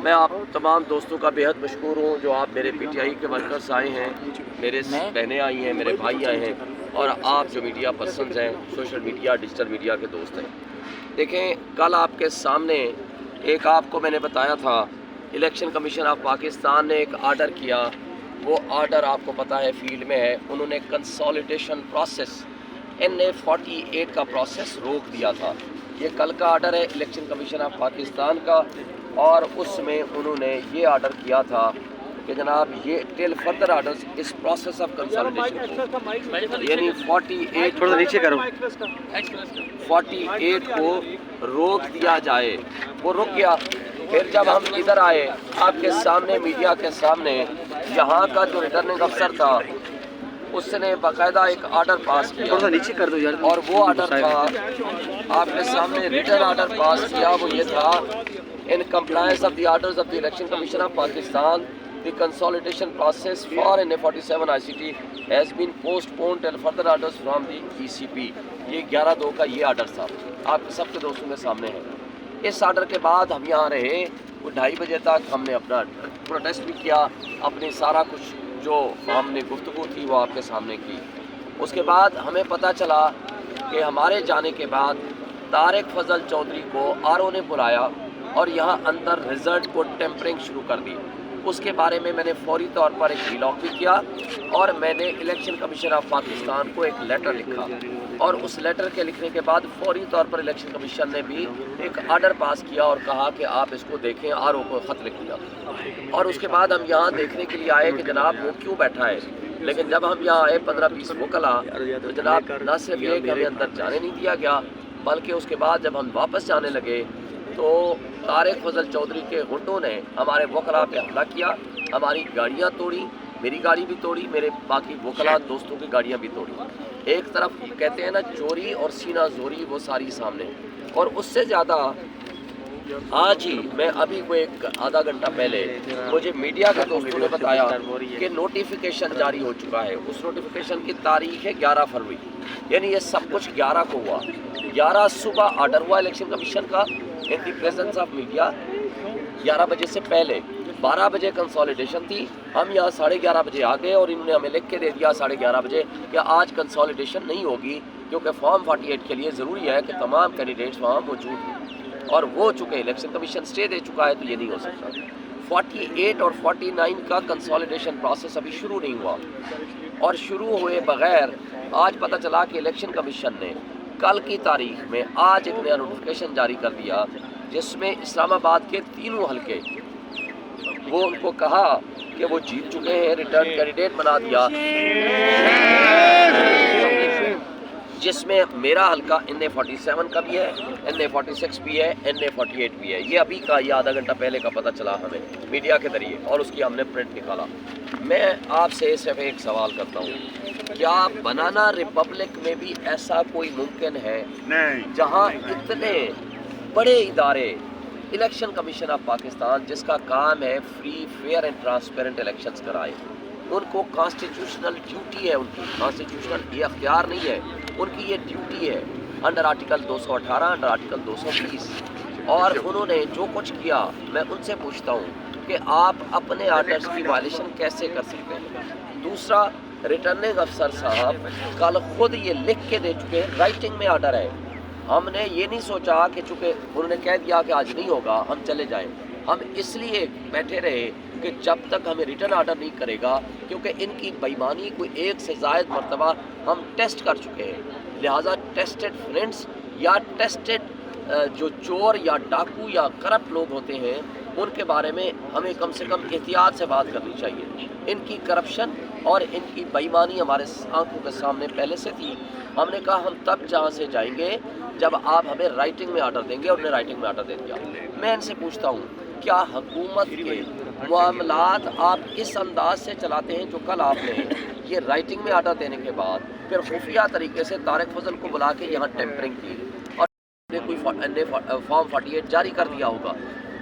میں آپ تمام دوستوں کا بےحد مشکور ہوں جو آپ میرے پی ٹی آئی کے ورکرز آئے ہیں، میرے بہنیں آئی ہیں، میرے بھائی آئے ہیں، اور آپ جو میڈیا پرسنز ہیں، سوشل میڈیا ڈیجیٹل میڈیا کے دوست ہیں۔ دیکھیں، کل آپ کے سامنے ایک آپ کو میں نے بتایا تھا، الیکشن کمیشن آف پاکستان نے ایک آرڈر کیا۔ وہ آرڈر آپ کو پتہ ہے فیلڈ میں ہے، انہوں نے کنسالیڈیشن پروسیس NA-48 کا پروسیس روک دیا تھا۔ یہ کل کا آرڈر ہے الیکشن کمیشن آف پاکستان کا، اور اس میں انہوں نے یہ آرڈر کیا تھا کہ جناب یہ ٹل فردر آرڈرز اس پروسیس آف کنسالیڈیشن کو، یعنی 48 کو روک دیا جائے۔ وہ رک گیا۔ پھر جب ہم ادھر آئے آپ کے سامنے میڈیا کے سامنے، یہاں کا جو ریٹرننگ افسر تھا اس نے باقاعدہ ایک آرڈر پاس کیا، اور وہ آرڈر تھا آپ کے سامنے ریٹن آرڈر پاس کیا۔ وہ یہ تھا، in compliance of the orders of the Election Commission of Pakistan, the consolidation process for NA-47 ICT has been postponed till further orders from the ECP۔ یہ 11/2 کا یہ آرڈر تھا، آپ سب کے دوستوں کے سامنے ہے۔ اس آرڈر کے بعد ہم یہاں رہے، وہ 2:30 بجے تک ہم نے اپنا پروٹیسٹ بھی کیا، اپنی سارا کچھ جو ہم نے گفتگو تھی وہ آپ کے سامنے کی۔ اس کے بعد ہمیں پتہ چلا کہ ہمارے جانے کے بعد طارق فضل چودھری کو RO نے بلایا اور یہاں اندر رزلٹ کو ٹیمپرنگ شروع کر دی۔ اس کے بارے میں میں نے فوری طور پر ایک ویلاگ بھی کیا، اور میں نے الیکشن کمیشن آف پاکستان کو ایک لیٹر لکھا، اور اس لیٹر کے لکھنے کے بعد فوری طور پر الیکشن کمیشن نے بھی ایک آرڈر پاس کیا اور کہا کہ آپ اس کو دیکھیں، RO کو خط لکھ دیا۔ اور اس کے بعد ہم یہاں دیکھنے کے لیے آئے کہ جناب وہ کیوں بیٹھا ہے، لیکن جب ہم یہاں آئے 15-20 وکلا، تو جناب نہ صرف یہ کہ ہمیں اندر جانے نہیں دیا گیا، بلکہ اس کے بعد جب ہم واپس جانے لگے تو طارق فضل چودھری کے غنڈوں نے ہمارے وکلا پہ حملہ کیا، ہماری گاڑیاں توڑی، میری گاڑی بھی توڑی، میرے باقی وکلا دوستوں کی گاڑیاں بھی توڑی۔ ایک طرف کہتے ہیں نا چوری اور سینہ زوری، وہ ساری سامنے۔ اور اس سے زیادہ آج ہی میں ابھی کوئی ایک آدھا گھنٹہ پہلے مجھے میڈیا کے دوستوں نے بتایا کہ نوٹیفیکیشن جاری ہو چکا ہے۔ اس نوٹیفیکیشن کی تاریخ ہے 11 فروری، یعنی یہ سب کچھ 11 کو ہوا۔ 11 صبح آرڈر ہوا الیکشن کمیشن کا ان دی پریزنس آف میڈیا، 11 بجے سے پہلے 12 بجے کنسالیڈیشن تھی۔ ہم یہاں 11:30 بجے آ گئے، اور انہوں نے ہمیں لکھ کے دے دیا 11:30 بجے کہ آج کنسالیڈیشن نہیں ہوگی، کیونکہ فارم 48 کے لیے ضروری ہے کہ تمام کینڈیڈیٹس وہاں موجود ہوں، اور وہ چکے الیکشن کمیشن سٹے دے چکا ہے، تو یہ نہیں ہو سکتا۔ 48 اور 49 کا کنسالیڈیشن پروسیس ابھی شروع نہیں ہوا، اور شروع ہوئے بغیر آج پتہ چلا کہ الیکشن کمیشن نے کل کی تاریخ میں آج ایک نیا نوٹیفیکیشن جاری کر دیا، جس میں اسلام آباد کے تینوں حلقے وہ ان کو کہا کہ وہ جیت چکے ہیں، ریٹرن کینڈیڈیٹ بنا دیا، جس میں میرا حلقہ NA-47 کا بھی ہے، NA-46 بھی ہے، NA-48 بھی ہے۔ یہ ابھی کا، یہ آدھا گھنٹہ پہلے کا پتہ چلا ہمیں میڈیا کے ذریعے، اور اس کی ہم نے پرنٹ نکالا۔ میں آپ سے صرف ایک سوال کرتا ہوں، کیا بنانا ریپبلک میں بھی ایسا کوئی ممکن ہے جہاں اتنے بڑے ادارے، الیکشن کمیشن آف پاکستان جس کا کام ہے free fair and transparent elections کرائے، ان کو کانسٹیٹیوشنل ڈیوٹی ہے، ان کی کانسٹیٹیوشنل یہ اختیار نہیں ہے، ان کی یہ ڈیوٹی ہے انڈر آرٹیکل 218، انڈر آرٹیکل 220، اور انہوں نے جو کچھ کیا، میں ان سے پوچھتا ہوں کہ آپ اپنے آرڈرز کی وائلیشن کیسے کر سکتے ہیں؟ دوسرا، ریٹرننگ افسر صاحب کل خود یہ لکھ کے دے چکے، رائٹنگ میں آرڈر ہے۔ ہم نے یہ نہیں سوچا کہ چونکہ انہوں نے کہہ دیا کہ آج نہیں ہوگا ہم چلے جائیں، ہم اس لیے بیٹھے رہے کہ جب تک ہمیں ریٹرن آرڈر نہیں کرے گا، کیونکہ ان کی بےایمانی کوئی ایک سے زائد مرتبہ ہم ٹیسٹ کر چکے ہیں، لہٰذا ٹیسٹڈ فرینڈس یا ٹیسٹڈ جو چور یا ڈاکو یا کرپٹ لوگ ہوتے ہیں، ان کے بارے میں ہمیں کم سے کم احتیاط سے بات کرنی چاہیے۔ ان کی کرپشن اور ان کی بےایمانی ہمارے آنکھوں کے سامنے پہلے سے تھی۔ ہم نے کہا ہم تب جہاں سے جائیں گے جب آپ ہمیں رائٹنگ میں آرڈر دیں گے، اور انہیں رائٹنگ میں آرڈر دے دیا۔ میں ان سے پوچھتا ہوں، کیا حکومت کے معاملات آپ اس انداز سے چلاتے ہیں جو کل آپ نے یہ رائٹنگ میں آرڈر دینے کے بعد پھر خفیہ طریقے سے طارق فضل کو بلا کے یہاں ٹیمپرنگ کی، اور کوئی فارم 48 جاری کر دیا ہوگا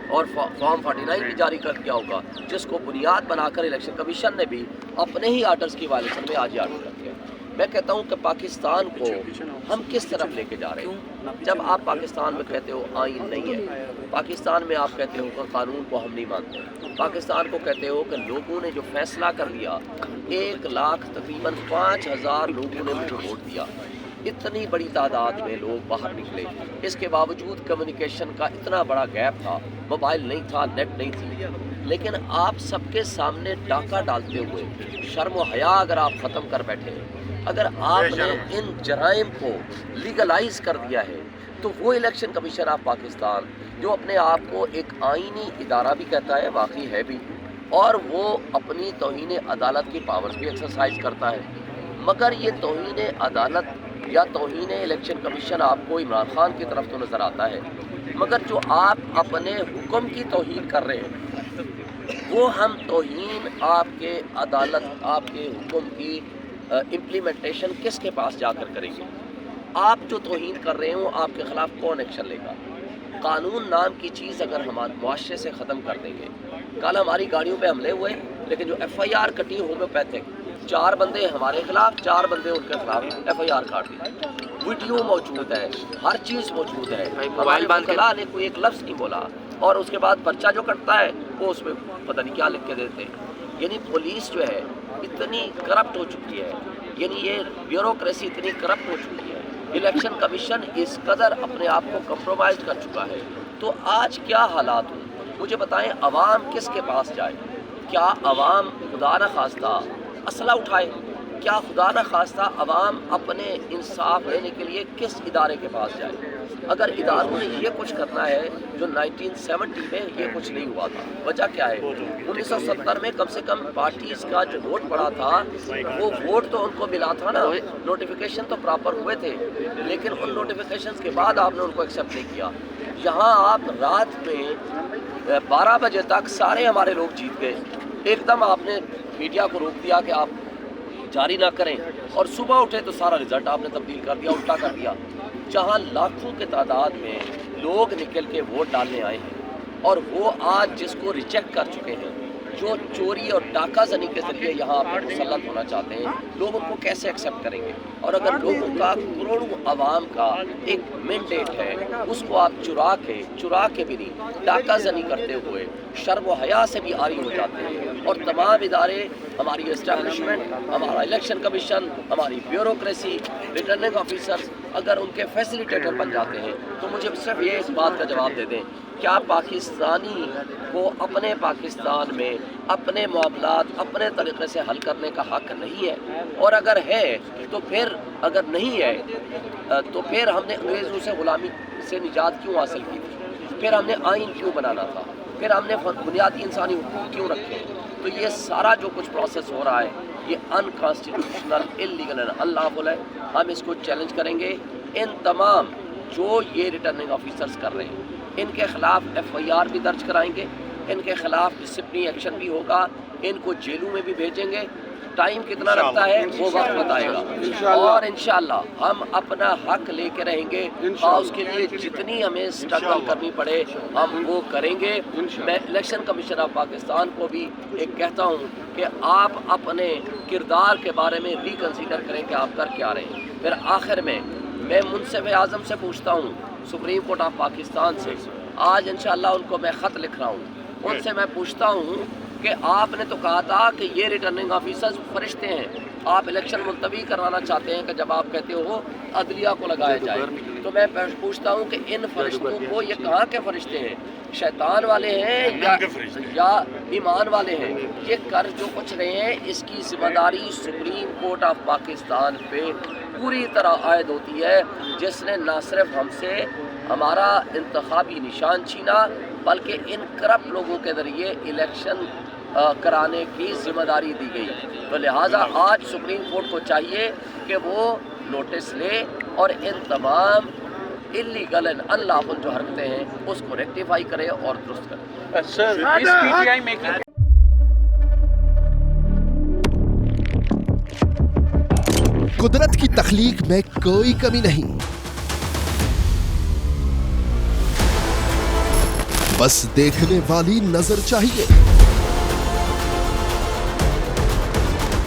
اور فارم 49 بھی جاری کر دیا ہوگا، جس کو بنیاد بنا کر الیکشن کمیشن نے بھی اپنے ہی آرڈرز کی وائلیشن میں آج یہ آرڈر کر دیا۔ میں کہتا ہوں کہ پاکستان کو ہم کس طرف لے کے جا رہے ہیں؟ جب آپ پاکستان میں کہتے ہو آئین نہیں ہے، پاکستان میں آپ کہتے ہو کہ قانون کو ہم نہیں مانتے، پاکستان کو کہتے ہو کہ لوگوں نے جو فیصلہ کر لیا، 1 لاکھ تقریباً 5,000 لوگوں نے مجھے ووٹ دیا، اتنی بڑی تعداد میں لوگ باہر نکلے، اس کے باوجود کمیونیکیشن کا اتنا بڑا گیپ تھا، موبائل نہیں تھا، نیٹ نہیں تھی، لیکن آپ سب کے سامنے ڈاکہ ڈالتے ہوئے شرم و حیا اگر آپ ختم کر بیٹھے، اگر آپ نے ان جرائم کو لیگلائز کر دیا ہے، تو وہ الیکشن کمیشن آف پاکستان جو اپنے آپ کو ایک آئینی ادارہ بھی کہتا ہے، واقعی ہے بھی، اور وہ اپنی توہین عدالت کی پاورز بھی ایکسرسائز کرتا ہے، مگر یہ توہین عدالت یا توہین الیکشن کمیشن آپ کو عمران خان کی طرف تو نظر آتا ہے، مگر جو آپ اپنے حکم کی توہین کر رہے ہیں، وہ ہم توہین آپ کے عدالت، آپ کے حکم کی امپلیمنٹیشن کس کے پاس جا کر کریں گے؟ آپ جو توہین کر رہے ہوں آپ کے خلاف کون ایکشن لے گا؟ قانون نام کی چیز اگر ہمارے معاشرے سے ختم کر دیں گے، کل ہماری گاڑیوں پہ حملے ہوئے لیکن جو ایف آئی آر کٹی ہومیوپیتھک، 4 بندے ہمارے خلاف، 4 بندے ان کے خلاف ایف آئی آر کاٹ دی، ویڈیو موجود ہے، ہر چیز موجود ہے، موبائل باندھ کے نے کوئی ایک لفظ نہیں بولا، اور اس کے بعد پرچہ جو کٹتا ہے وہ اس میں پتہ نہیں کیا لکھ کے دیتے ہیں۔ یعنی پولیس جو ہے اتنی کرپٹ ہو چکی ہے، یعنی یہ بیوروکریسی اتنی کرپٹ ہو چکی ہے، الیکشن کمیشن اس قدر اپنے آپ کو کمپرومائز کر چکا ہے، تو آج کیا حالات ہوں مجھے بتائیں، عوام کس کے پاس جائے؟ کیا عوام خدا نہ خواستہ اسلحہ اٹھائے؟ کیا خدا نہ خواستہ عوام اپنے انصاف لینے کے لیے کس ادارے کے پاس جائے؟ اگر اداروں نے یہ کچھ کرنا ہے جو 1970 میں یہ کچھ نہیں ہوا تھا، وجہ کیا ہے؟ 1970 میں کم سے کم پارٹیز کا جو ووٹ پڑا تھا وہ ووٹ تو ان کو ملا تھا نا، نوٹیفیکیشن تو پراپر ہوئے تھے، لیکن ان نوٹیفیکیشنز کے بعد آپ نے ان کو ایکسیپٹ نہیں کیا۔ یہاں آپ رات میں 12 بجے تک سارے ہمارے لوگ جیت گئے، ایک دم آپ نے میڈیا کو روک دیا کہ آپ جاری نہ کریں، اور صبح اٹھے تو سارا رزلٹ آپ نے تبدیل کر دیا، الٹا کر دیا۔ جہاں لاکھوں کے تعداد میں لوگ نکل کے ووٹ ڈالنے آئے ہیں، اور وہ آج جس کو ریجیکٹ کر چکے ہیں، جو چوری اور ڈاکہ زنی کے ذریعے یہاں پر مسلط ہونا چاہتے ہیں، لوگ ان کو کیسے ایکسیپٹ کریں گے؟ اور اگر لوگوں کا، کروڑوں عوام کا ایک مینڈیٹ ہے، اس کو آپ چرا کے بھی نہیں، ڈاکہ زنی کرتے ہوئے شرم و حیا سے بھی عاری ہو جاتے ہیں، اور تمام ادارے، ہماری اسٹیبلشمنٹ، ہمارا الیکشن کمیشن، ہماری بیوروکریسی، ریٹرننگ آفیسرز اگر ان کے فیسیلیٹیٹر بن جاتے ہیں، تو مجھے صرف یہ اس بات کا جواب دے دیں، کیا پاکستانی کو اپنے پاکستان میں اپنے معاملات اپنے طریقے سے حل کرنے کا حق نہیں ہے؟ اور اگر ہے تو پھر، اگر نہیں ہے تو پھر ہم نے انگریزوں سے غلامی سے نجات کیوں حاصل کی تھی؟ پھر ہم نے آئین کیوں بنانا تھا؟ پھر ہم نے بنیادی انسانی حقوق کیوں رکھے؟ تو یہ سارا جو کچھ پروسیس ہو رہا ہے یہ انکانسٹیٹیوشنل، انلیگل اینڈ انلافل ہے۔ ہم اس کو چیلنج کریں گے۔ ان تمام جو یہ ریٹرننگ آفیسرز کر رہے ہیں، ان کے خلاف ایف آئی آر بھی درج کرائیں گے، ان کے خلاف ڈسپلنری ایکشن بھی ہوگا، ان کو جیلوں میں بھی بھیجیں گے۔ ٹائم کتنا لگتا ہے وہ وقت بتائے گا، اور انشاءاللہ ہم اپنا حق لے کے رہیں گے، اور اس کے لیے جتنی ہمیں اسٹرگل کرنی پڑے ہم وہ کریں گے۔ میں الیکشن کمیشن آف پاکستان کو بھی ایک کہتا ہوں کہ آپ اپنے کردار کے بارے میں ریکنسیڈر کریں کہ آپ کر کیا رہے ہیں۔ پھر آخر میں منصف اعظم سے پوچھتا ہوں، سپریم کورٹ آف پاکستان سے، آج انشاءاللہ ان کو میں خط لکھ رہا ہوں، ان سے میں پوچھتا ہوں کہ آپ نے تو کہا تھا کہ یہ ریٹرننگ آفیسرز فرشتے ہیں، آپ الیکشن ملتوی کروانا چاہتے ہیں کہ جب آپ کہتے ہو عدلیہ کو لگایا جائے، تو میں پوچھتا ہوں کہ ان فرشتوں کو یہ کہاں کے فرشتے ہیں؟ شیطان والے ہیں یا ایمان والے ہیں؟ یہ کر جو کچھ رہے ہیں اس کی ذمہ داری سپریم کورٹ آف پاکستان پہ پوری طرح عائد ہوتی ہے، جس نے نہ صرف ہم سے ہمارا انتخابی نشان چھینا بلکہ ان کرپٹ لوگوں کے ذریعے الیکشن کرانے کی ذمہ داری دی گئی۔ تو لہٰذا آج سپریم کورٹ کو چاہیے کہ وہ نوٹس لے اور ان تمام انلیگل اینڈ انلافل جو حرکتیں ہیں اس کو ریکٹیفائی کرے اور درست کرے۔ قدرت کی تخلیق میں کوئی کمی نہیں، بس دیکھنے والی نظر چاہیے۔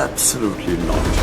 Absolutely not.